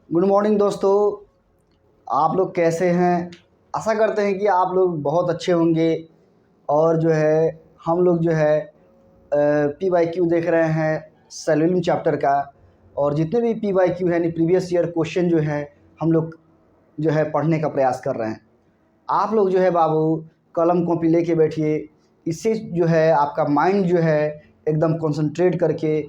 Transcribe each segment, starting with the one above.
Good morning दोस्तों। आप लोग कैसे हैं? आशा करते हैं कि आप लोग बहुत अच्छे होंगे। और जो है हम लोग जो है PYQ देख रहे हैं सेलुलम चैप्टर का। और जितने भी PYQ है यानी प्रीवियस ईयर क्वेश्चन जो है हम लोग जो है पढ़ने का प्रयास कर रहे हैं। आप लोग जो है बाबू कलम कॉपी लेके बैठिए। इससे जो है आपका माइंड जो है एकदम कंसंट्रेट करके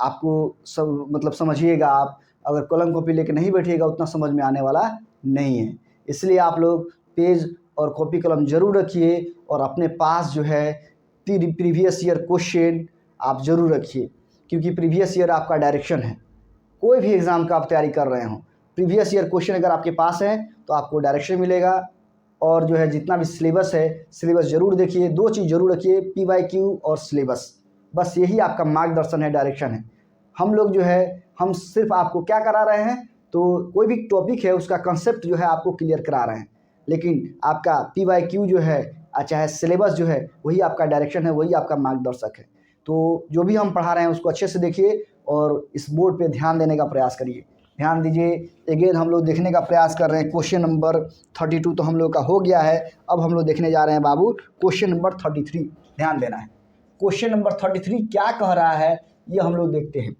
आपको सब मतलब समझिएगा। आप अगर कलम कॉपी लेके नहीं बैठिएगा उतना समझ में आने वाला नहीं है। इसलिए आप लोग पेज और कॉपी कलम ज़रूर रखिए और अपने पास जो है प्रीवियस ईयर क्वेश्चन आप ज़रूर रखिए, क्योंकि प्रीवियस ईयर आपका डायरेक्शन है। कोई भी एग्ज़ाम का आप तैयारी कर रहे हो, प्रीवियस ईयर क्वेश्चन अगर आपके पास है तो आपको डायरेक्शन मिलेगा। और जो है जितना भी सिलेबस है, सिलेबस ज़रूर देखिए। दो चीज़ ज़रूर रखिए, PYQ और सिलेबस। बस यही आपका मार्गदर्शन है, डायरेक्शन है। हम लोग जो है हम सिर्फ आपको क्या करा रहे हैं, तो कोई भी टॉपिक है उसका कंसेप्ट जो है आपको क्लियर करा रहे हैं। लेकिन आपका PYQ जो है चाहे सिलेबस जो है वही आपका डायरेक्शन है, वही आपका मार्गदर्शक है। तो जो भी हम पढ़ा रहे हैं उसको अच्छे से देखिए और इस बोर्ड पे ध्यान देने का प्रयास करिए। ध्यान दीजिए। अगेन हम लोग देखने का प्रयास कर रहे हैं। क्वेश्चन नंबर 32 तो हम लोग का हो गया है। अब हम लोग देखने जा रहे हैं बाबू क्वेश्चन नंबर 33। ध्यान देना है। क्वेश्चन नंबर 33 क्या कह रहा है ये हम लोग देखते हैं।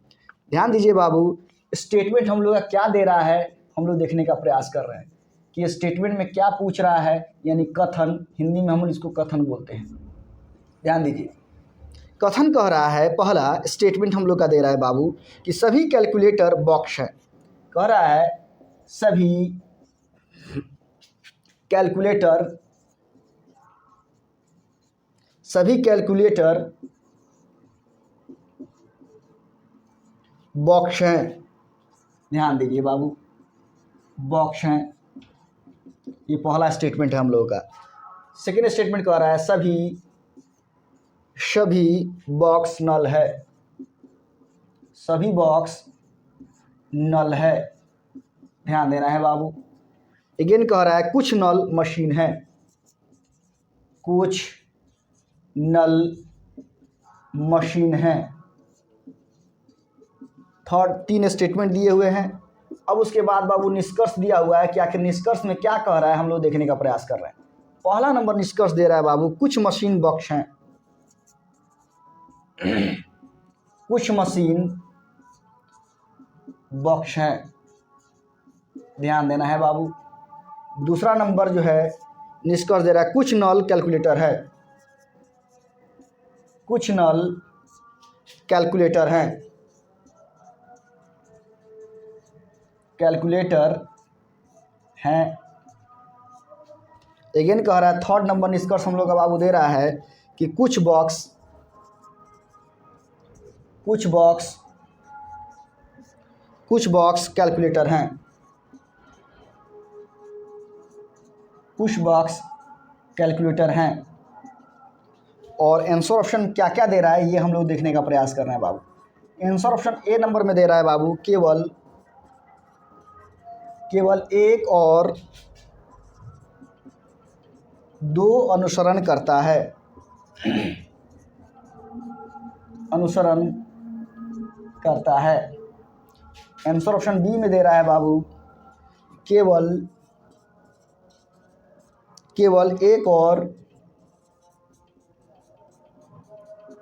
ध्यान दीजिए बाबू। स्टेटमेंट हम लोग का क्या दे रहा है हम लोग देखने का प्रयास कर रहे हैं कि ये स्टेटमेंट में क्या पूछ रहा है, यानी कथन। हिंदी में हम इसको कथन बोलते हैं। ध्यान दीजिए। कथन कह रहा है, पहला स्टेटमेंट हम लोग का दे रहा है बाबू कि सभी कैलकुलेटर बॉक्स है। कह रहा है सभी कैलकुलेटर बॉक्स हैं। ध्यान दीजिए बाबू, बॉक्स हैं। ये पहला स्टेटमेंट है हम लोगों का। सेकेंड स्टेटमेंट कह रहा है सभी बॉक्स नल है। सभी बॉक्स नल है। ध्यान देना है बाबू। अगेन कह रहा है कुछ नल मशीन है। कुछ नल मशीन है। थर्ड, तीन स्टेटमेंट दिए हुए हैं। अब उसके बाद बाबू निष्कर्ष दिया हुआ है कि आखिर निष्कर्ष में क्या कह रहा है हम लोग देखने का प्रयास कर रहे हैं। पहला नंबर निष्कर्ष दे रहा है बाबू, कुछ मशीन बॉक्स हैं। कुछ मशीन बॉक्स हैं। ध्यान देना है बाबू। दूसरा नंबर जो है निष्कर्ष दे रहा है कुछ नल कैलकुलेटर है। कुछ नल कैलकुलेटर हैं। कैलकुलेटर हैं। अगेन कह रहा है थर्ड नंबर निष्कर्ष हम लोग का बाबू दे रहा है कि कुछ बॉक्स कैलकुलेटर हैं। कुछ बॉक्स कैलकुलेटर हैं। और आंसर ऑप्शन क्या क्या दे रहा है ये हम लोग देखने का प्रयास कर रहे हैं बाबू। आंसर ऑप्शन ए नंबर में दे रहा है बाबू, केवल एक और दो अनुसरण करता है। अनुसरण करता है। आंसर ऑप्शन बी में दे रहा है बाबू, केवल एक और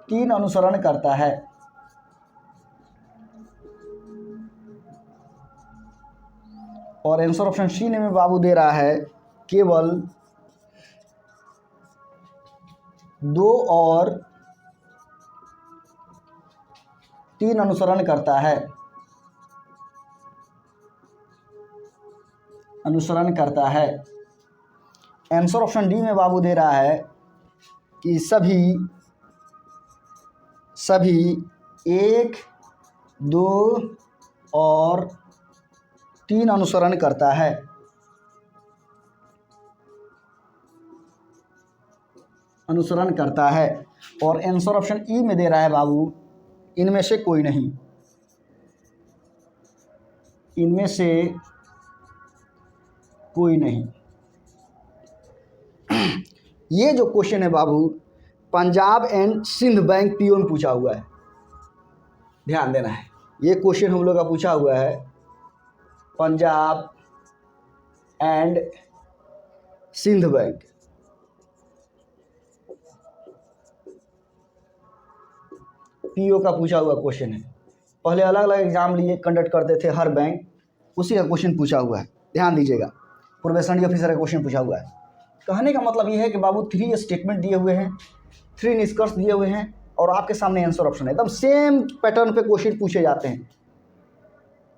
तीन अनुसरण करता है। और आंसर ऑप्शन सी में बाबू दे रहा है केवल दो और तीन अनुसरण करता है। अनुसरण करता है। आंसर ऑप्शन डी में बाबू दे रहा है कि सभी एक, दो और तीन अनुसरण करता है। अनुसरण करता है। और आंसर ऑप्शन ई में दे रहा है बाबू, इनमें से कोई नहीं। इनमें से कोई नहीं। ये जो क्वेश्चन है बाबू Punjab and Sind bank PO में पूछा हुआ है। ध्यान देना है। ये क्वेश्चन हम लोग का पूछा हुआ है Punjab and Sind bank. PO का पूछा हुआ क्वेश्चन है। पहले अलग अलग एग्जाम लिए कंडक्ट करते थे हर बैंक, उसी का क्वेश्चन पूछा हुआ है, ध्यान दीजिएगा। प्रोबेशनरी ऑफिसर का क्वेश्चन पूछा हुआ है। कहने का मतलब ये है कि बाबू 3 स्टेटमेंट दिए हुए हैं, 3 निष्कर्ष दिए हुए हैं और आपके सामने आंसर ऑप्शन है। एकदम सेम पैटर्न पे क्वेश्चन पूछे जाते हैं।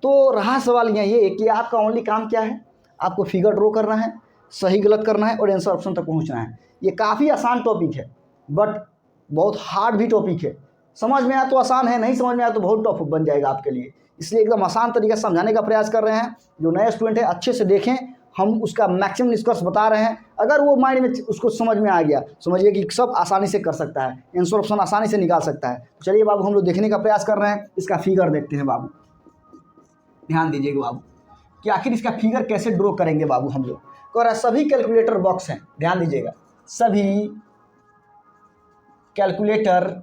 तो रहा सवाल ये कि आपका ओनली काम क्या है, आपको फिगर ड्रॉ करना है, सही गलत करना है और आंसर ऑप्शन तक पहुंचना है। ये काफ़ी आसान टॉपिक है बट बहुत हार्ड भी टॉपिक है। समझ में आया तो आसान है, नहीं समझ में आया तो बहुत टफ बन जाएगा आपके लिए। इसलिए एकदम आसान तरीके से समझाने का प्रयास कर रहे हैं। जो नए स्टूडेंट है अच्छे से देखें, हम उसका मैक्सिमम निष्कर्ष बता रहे हैं। अगर वो माइंड में उसको समझ में आ गया, समझिए कि सब आसानी से कर सकता है, आंसर ऑप्शन आसानी से निकाल सकता है। चलिए बाबू हम लोग देखने का प्रयास कर रहे हैं। इसका फिगर देखते हैं बाबू, ध्यान दीजिएगा बाबू कि आखिर इसका फिगर कैसे ड्रॉ करेंगे बाबू। हम लोग कह रहा है सभी कैलकुलेटर बॉक्स हैं, ध्यान दीजिएगा, सभी कैलकुलेटर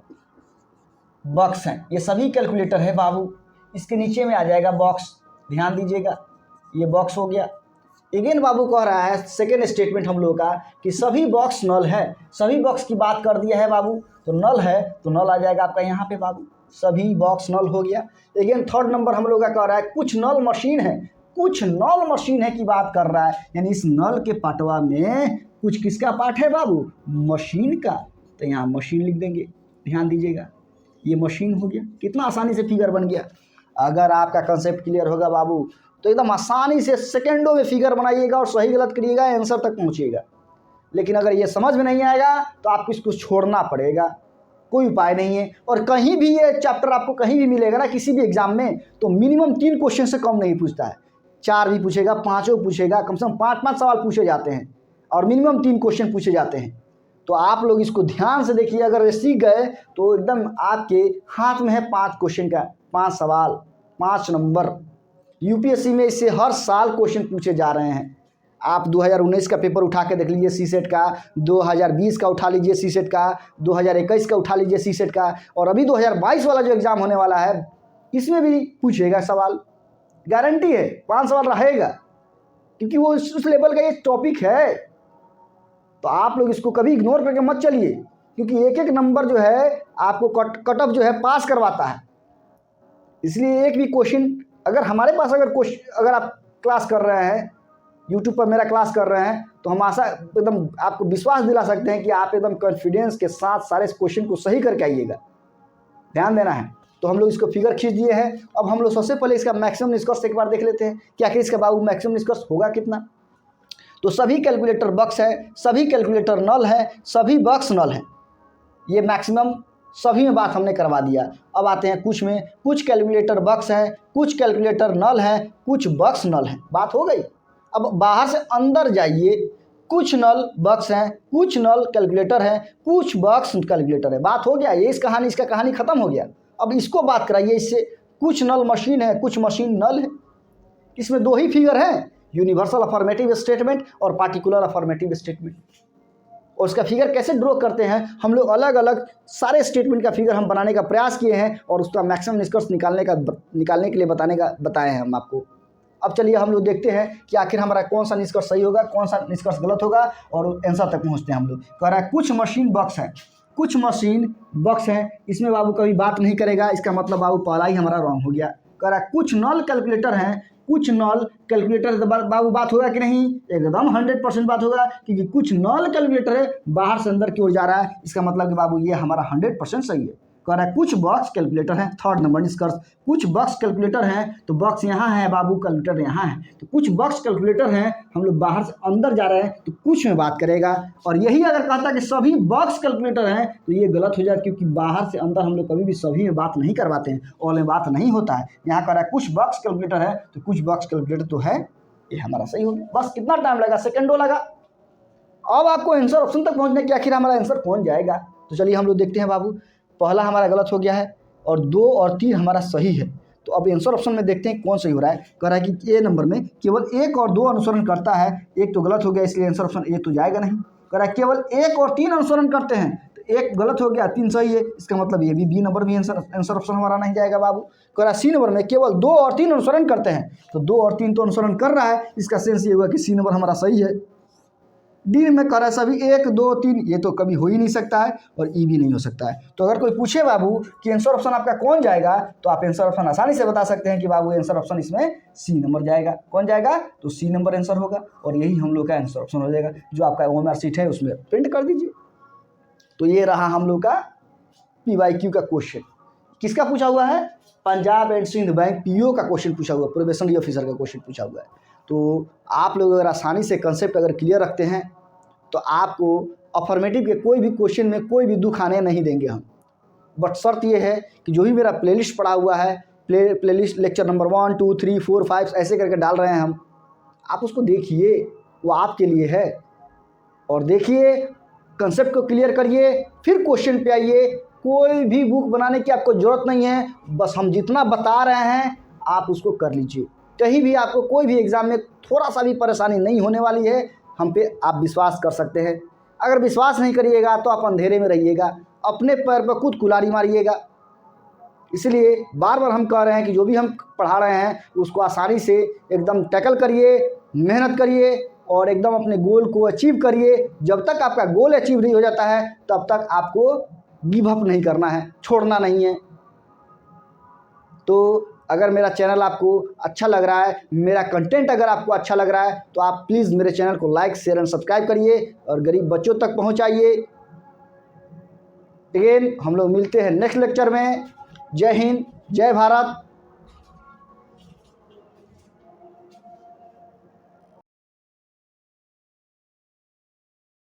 बॉक्स हैं। ये सभी कैलकुलेटर है बाबू। इसके नीचे में आ जाएगा बॉक्स, ध्यान दीजिएगा, ये बॉक्स हो गया। अगेन बाबू कह रहा है सेकेंड स्टेटमेंट हम लोग का कि सभी बॉक्स नल है। सभी बॉक्स की बात कर दिया है बाबू, तो नल है तो नल आ जाएगा आपका यहाँ पे बाबू, सभी बॉक्स नल हो गया। अगेन थर्ड नंबर हम लोग का कह रहा है कुछ नल मशीन है, कुछ नल मशीन है की बात कर रहा है, यानी इस नल के पार्टवा में कुछ किसका पार्ट है बाबू, मशीन का। तो यहाँ मशीन लिख देंगे, ध्यान दीजिएगा, ये मशीन हो गया। कितना आसानी से फिगर बन गया। अगर आपका कंसेप्ट क्लियर होगा बाबू तो एकदम आसानी से सेकंडों में फिगर बनाइएगा और सही गलत करिएगा, आंसर तक पहुंचिएगा। लेकिन अगर ये समझ में नहीं आएगा तो आपको इसको छोड़ना पड़ेगा, कोई उपाय नहीं है। और कहीं भी ये चैप्टर आपको कहीं भी मिलेगा ना किसी भी एग्जाम में, तो मिनिमम 3 क्वेश्चन से कम नहीं पूछता है। 4 भी पूछेगा, 5 पूछेगा, कम से कम 5-5 सवाल पूछे जाते हैं और मिनिमम 3 क्वेश्चन पूछे जाते हैं। तो आप लोग इसको ध्यान से देखिए, अगर सीख गए तो एकदम आपके हाथ में है 5 क्वेश्चन का 5 सवाल, 5 नंबर। यूपीएससी में इससे हर साल क्वेश्चन पूछे जा रहे हैं। आप 2019 का पेपर उठा के देख लीजिए सीसेट का, 2020 का उठा लीजिए सीसेट का, 2021 का उठा लीजिए सीसेट का, और अभी 2022 वाला जो एग्ज़ाम होने वाला है इसमें भी पूछेगा सवाल, गारंटी है 5 सवाल रहेगा, क्योंकि वो उस लेवल का ये टॉपिक है। तो आप लोग इसको कभी इग्नोर करके मत चलिए, क्योंकि एक एक नंबर जो है आपको कट ऑफ जो है पास करवाता है। इसलिए एक भी क्वेश्चन अगर हमारे पास अगर आप क्लास कर रहे हैं, यूट्यूब पर मेरा क्लास कर रहे हैं, तो हम आशा एकदम आपको विश्वास दिला सकते हैं कि आप एकदम कॉन्फिडेंस के साथ सारे क्वेश्चन को सही करके आइएगा। ध्यान देना है। तो हम लोग इसको फिगर खींच दिए हैं। अब हम लोग सबसे पहले इसका मैक्सिमम निष्कर्ष एक बार देख लेते हैं कि आखिर इसका बाबू मैक्सिमम निष्कर्ष होगा कितना। तो सभी कैलकुलेटर बॉक्स है, सभी कैलकुलेटर नल है, सभी बॉक्स नल है। ये मैक्सिमम सभी में बात हमने करवा दिया। अब आते हैं कुछ में। कुछ कैलकुलेटर बॉक्स है, कुछ कैलकुलेटर नल है, कुछ बॉक्स नल है। बात हो गई। अब बाहर से अंदर जाइए, कुछ नल बॉक्स हैं, कुछ नल कैलकुलेटर है, कुछ बॉक्स कैलकुलेटर है। बात हो गया, ये इसका कहानी खत्म हो गया। अब इसको बात कराइए इससे, कुछ नल मशीन है, कुछ मशीन नल है। इसमें 2 ही फिगर हैं, यूनिवर्सल अफर्मेटिव स्टेटमेंट और पार्टिकुलर अफर्मेटिव स्टेटमेंट। और उसका फिगर कैसे ड्रॉ करते हैं, हम लोग अलग अलग सारे स्टेटमेंट का फिगर हम बनाने का प्रयास किए हैं और उसका मैक्सिमम निष्कर्ष निकालने के लिए बताए हैं हम आपको। अब चलिए हम लोग देखते हैं कि आखिर हमारा कौन सा निष्कर्ष सही होगा, कौन सा निष्कर्ष गलत होगा, और आंसर तक पहुंचते हैं हम लोग। कह रहा है कुछ मशीन बॉक्स है, कुछ मशीन बॉक्स है। इसमें बाबू कभी बात नहीं करेगा, इसका मतलब बाबू पहला ही हमारा रॉन्ग हो गया। कह रहा है कुछ नल कैलकुलेटर हैं, कुछ नल कैलकुलेटर। तो बाबू बात होगा कि नहीं, एकदम 100% बात होगा, क्योंकि कुछ नल कैलकुलेटर है बाहर से अंदर की ओर जा रहा है। इसका मतलब कि बाबू ये हमारा 100% सही है। कह रहा है कुछ बॉक्स कैलकुलेटर है, थर्ड नंबर निष्कर्ष। कुछ बॉक्स कैलकुलेटर हैं, तो बॉक्स यहाँ है बाबू, कैलकुलेटर यहाँ है। तो कुछ बॉक्स कैलकुलेटर हैं, हम लोग बाहर से अंदर जा रहे हैं तो कुछ में बात करेगा। और यही अगर कहता कि सभी बॉक्स कैलकुलेटर हैं तो ये गलत हो जाए, क्योंकि बाहर से अंदर हम लोग कभी भी सभी में बात नहीं करवाते हैं, ऑल में बात नहीं होता है। यहाँ कह रहा है कुछ बॉक्स कैलकुलेटर है, तो कुछ बॉक्स कैलकुलेटर तो है, ये हमारा सही हो गया। बस कितना टाइम लगा, सेकेंडों लगा। अब आपको आंसर ऑप्शन तक पहुँचने के आखिर हमारा आंसर पहुँच जाएगा। तो चलिए हम लोग देखते हैं बाबू, पहला हमारा गलत हो गया है और 2 और 3 हमारा सही है। तो अब आंसर ऑप्शन में देखते हैं कौन सही हो रहा है। कह रहा है कि ए नंबर में केवल 1 और 2 अनुसरण करता है, 1 तो गलत हो गया, इसलिए आंसर ऑप्शन ए तो जाएगा नहीं। कह रहा है केवल 1 और 3 अनुसरण करते हैं, तो एक गलत हो गया, 3 सही है, इसका मतलब ये भी बी नंबर भी आंसर ऑप्शन हमारा नहीं जाएगा बाबू। कह रहा सी नंबर में केवल 2 और 3 अनुसरण करते हैं, तो 2 और 3 तो अनुसरण कर रहा है, इसका सेंस ये हुआ कि सी नंबर हमारा सही है। डी में कह रहा है सभी 1 2 3, ये तो कभी हो ही नहीं सकता है, और ई भी नहीं हो सकता है। तो अगर कोई पूछे बाबू कि आंसर ऑप्शन आपका कौन जाएगा, तो आप आंसर ऑप्शन आसानी से बता सकते हैं कि बाबू आंसर ऑप्शन इसमें सी नंबर जाएगा। कौन जाएगा? तो सी नंबर आंसर होगा, और यही हम लोग का आंसर ऑप्शन हो जाएगा। जो आपका OMR शीट है उसमें प्रिंट कर दीजिए। तो ये रहा हम लोग का PYQ का क्वेश्चन। किसका पूछा हुआ है? Punjab and Sind bank PO का क्वेश्चन पूछा हुआ है, प्रोबेशनरी ऑफिसर का क्वेश्चन पूछा हुआ है। तो आप लोग अगर आसानी से कंसेप्ट अगर क्लियर रखते हैं तो आपको अफर्मेटिव के कोई भी क्वेश्चन में कोई भी दुख आने नहीं देंगे हम। बट शर्त ये है कि जो भी मेरा प्लेलिस्ट पड़ा हुआ है, प्लेलिस्ट लेक्चर नंबर 1 2 3 4 5 ऐसे करके डाल रहे हैं हम, आप उसको देखिए, वो आपके लिए है। और देखिए, कंसेप्ट को क्लियर करिए, फिर क्वेश्चन पे आइए। कोई भी बुक बनाने की आपको ज़रूरत नहीं है, बस हम जितना बता रहे हैं आप उसको कर लीजिए। कहीं भी आपको कोई भी एग्ज़ाम में थोड़ा सा भी परेशानी नहीं होने वाली है, हम पे आप विश्वास कर सकते हैं। अगर विश्वास नहीं करिएगा तो आप अंधेरे में रहिएगा, अपने पैर पर खुद कुल्हाड़ी मारिएगा। इसलिए बार बार हम कह रहे हैं कि जो भी हम पढ़ा रहे हैं उसको आसानी से एकदम टैकल करिए, मेहनत करिए और एकदम अपने गोल को अचीव करिए। जब तक आपका गोल अचीव नहीं हो जाता है तब तक आपको गिव अप नहीं करना है, छोड़ना नहीं है। तो अगर मेरा चैनल आपको अच्छा लग रहा है, मेरा कंटेंट अगर आपको अच्छा लग रहा है, तो आप प्लीज़ मेरे चैनल को लाइक शेयर एंड सब्सक्राइब करिए और गरीब बच्चों तक पहुंचाइए। अगेन हम लोग मिलते हैं नेक्स्ट लेक्चर में। जय हिंद, जय भारत।